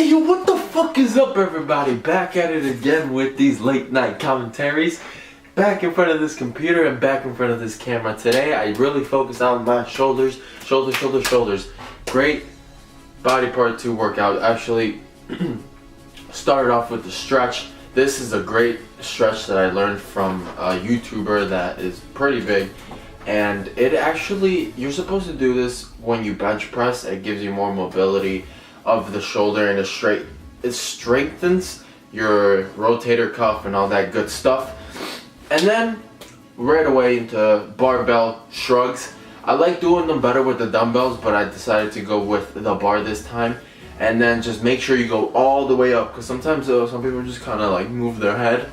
Yo, what the fuck is up, everybody? Back at it again with these late night commentaries. Back in front of this computer and back in front of this camera. Today, I really focus on my shoulders. Shoulders. Great body part 2 workout. Actually, started off with the stretch. This is a great stretch that I learned from a YouTuber that is pretty big. And it actually, you're supposed to do this when you bench press. It gives you more mobility of the shoulder, and it strengthens your rotator cuff and all that good stuff. And then right away into barbell shrugs. I like doing them better with the dumbbells, but I decided to go with the bar this time. And then just make sure you go all the way up, because sometimes some people just kind of like move their head.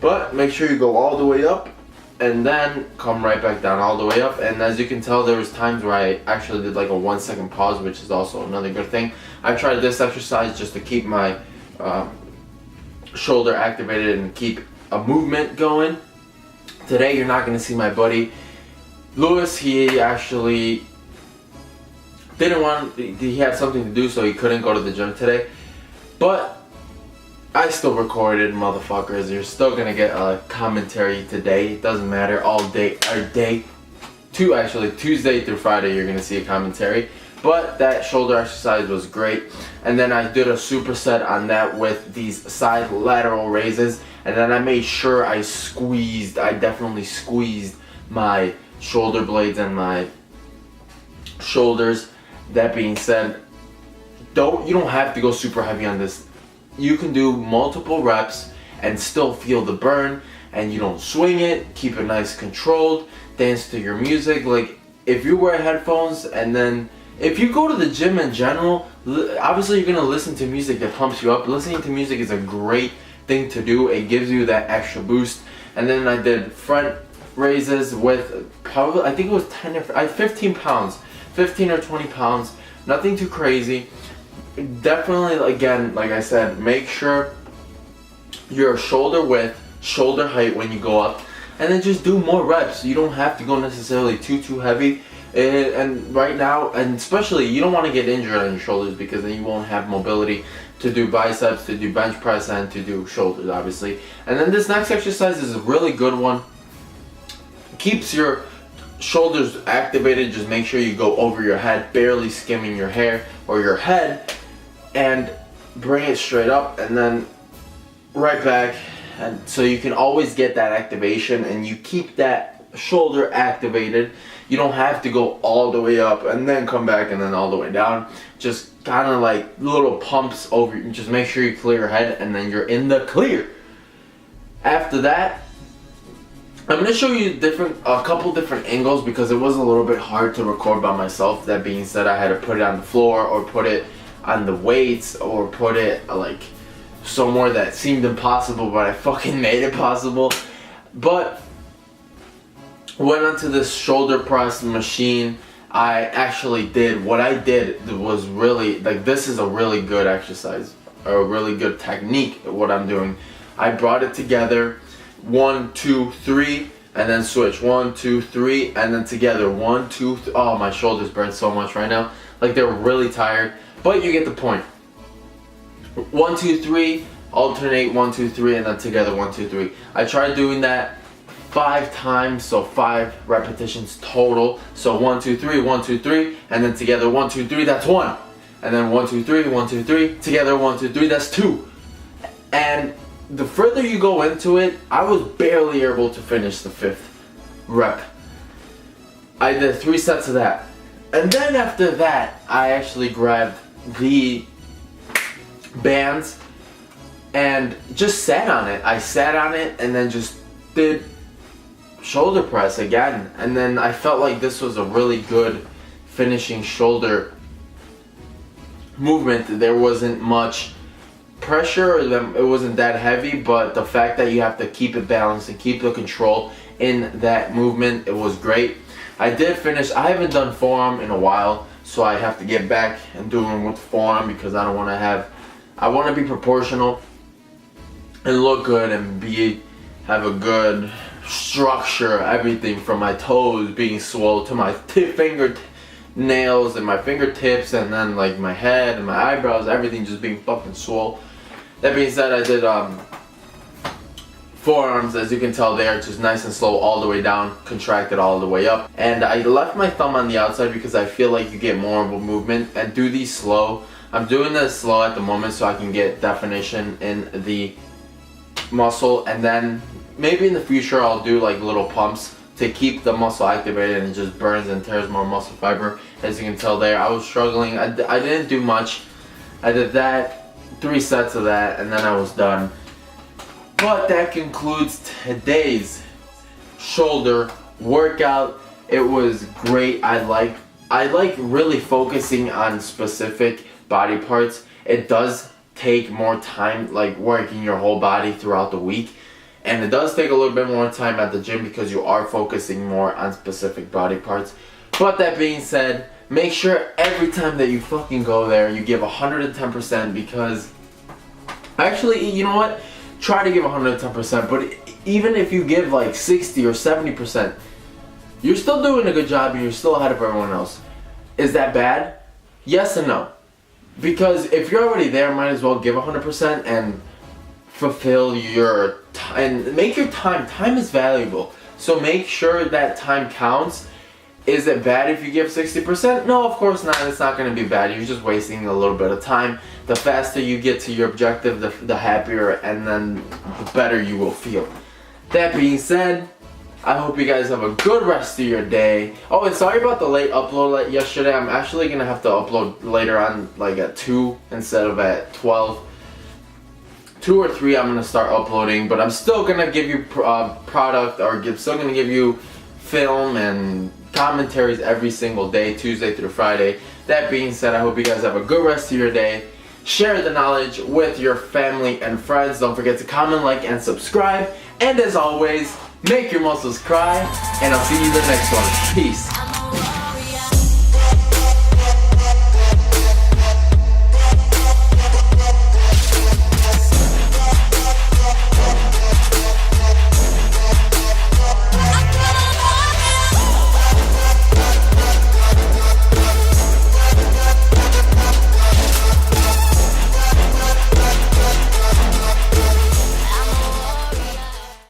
But make sure you go all the way up and then come right back down all the way up. And as you can tell, there was times where I actually did like a 1 second pause, which is also another good thing. I tried this exercise just to keep my shoulder activated and keep a movement going. Today you're not going to see my buddy Lewis. He actually he had something to do, so he couldn't go to the gym today. But I still recorded, motherfuckers. You're still gonna get a commentary today. It doesn't matter, all day, Tuesday through Friday, you're gonna see a commentary. But that shoulder exercise was great. And then I did a superset on that with these side lateral raises. And then I made sure I definitely squeezed my shoulder blades and my shoulders. That being said, you don't have to go super heavy on this. You can do multiple reps and still feel the burn, and you don't swing it. Keep it nice, controlled. Dance to your music. Like, if you wear headphones, and then if you go to the gym in general, obviously you're gonna listen to music that pumps you up. Listening to music is a great thing to do. It gives you that extra boost. And then I did front raises with probably, I think it was 15 pounds, 15 or 20 pounds. Nothing too crazy. Definitely, again, like I said, make sure you're shoulder width, shoulder height when you go up, and then just do more reps. You don't have to go necessarily too heavy. And right now, and especially, you don't want to get injured on your shoulders, because then you won't have mobility to do biceps, to do bench press, and to do shoulders, obviously. And then this next exercise is a really good one. Keeps your shoulders activated. Just make sure you go over your head, barely skimming your hair or your head, and bring it straight up and then right back. And so you can always get that activation, and you keep that shoulder activated. You don't have to go all the way up and then come back and then all the way down. Just kind of like little pumps over. Just make sure you clear your head, and then you're in the clear. After that, I'm going to show you a couple different angles, because it was a little bit hard to record by myself. That being said, I had to put it on the floor, or put it on the weights, or put it like somewhere that seemed impossible, but I fucking made it possible. But went onto this shoulder press machine. I actually did, what I did was really, like, this is a really good exercise, or a really good technique at what I'm doing. I brought it together, 1, 2, 3, and then switch, 1, 2, 3, and then together, 1, 2, oh, my shoulders burn so much right now. Like, they're really tired, but you get the point. 1, 2, 3, alternate, 1, 2, 3, and then together, 1, 2, 3. I tried doing that 5 times, so 5 repetitions total. So 1, 2, 3, 1, 2, 3, and then together, 1, 2, 3, that's 1. And then 1, 2, 3, 1, 2, 3, together, 1, 2, 3, that's 2. And the further you go into it, I was barely able to finish the 5th rep. I did 3 sets of that. And then after that, I actually grabbed the bands and just sat on it. I sat on it and then just did shoulder press again. And then I felt like this was a really good finishing shoulder movement. There wasn't much pressure, it wasn't that heavy, but the fact that you have to keep it balanced and keep the control in that movement, it was great. I did finish. I haven't done forearm in a while, so I have to get back and doing with forearm, because I want to be proportional and look good and have a good structure, everything from my toes being swole to my nails and my fingertips, and then like my head and my eyebrows, everything just being fucking swole. That being said, I did forearms. As you can tell there, just nice and slow all the way down, contracted all the way up. And I left my thumb on the outside because I feel like you get more of a movement, and do these slow. I'm doing this slow at the moment so I can get definition in the muscle, and then maybe in the future I'll do like little pumps to keep the muscle activated, and it just burns and tears more muscle fiber. As you can tell there, I was struggling. I didn't do much. I did that, 3 sets of that, and then I was done. But that concludes today's shoulder workout. It was great. I like really focusing on specific body parts. It does take more time, like working your whole body throughout the week, and it does take a little bit more time at the gym because you are focusing more on specific body parts. But that being said, make sure every time that you fucking go there, you give 110%, because actually, you know what? Try to give 110%, but even if you give like 60 or 70%, you're still doing a good job and you're still ahead of everyone else. Is that bad? Yes and no. Because if you're already there, might as well give 100% and fulfill your time, and make your time. Time is valuable, so make sure that time counts. Is it bad if you give 60%? No, of course not. It's not going to be bad. You're just wasting a little bit of time. The faster you get to your objective, the happier, and then the better you will feel. That being said, I hope you guys have a good rest of your day. Oh, and sorry about the late upload yesterday. I'm actually going to have to upload later on, like at 2 instead of at 12. 2 or 3 I'm going to start uploading, but I'm still going to give you product, or still going to give you film and commentaries every single day, Tuesday through Friday. That being said, I hope you guys have a good rest of your day. Share the knowledge with your family and friends. Don't forget to comment, like, and subscribe. And as always, make your muscles cry, and I'll see you in the next one. Peace.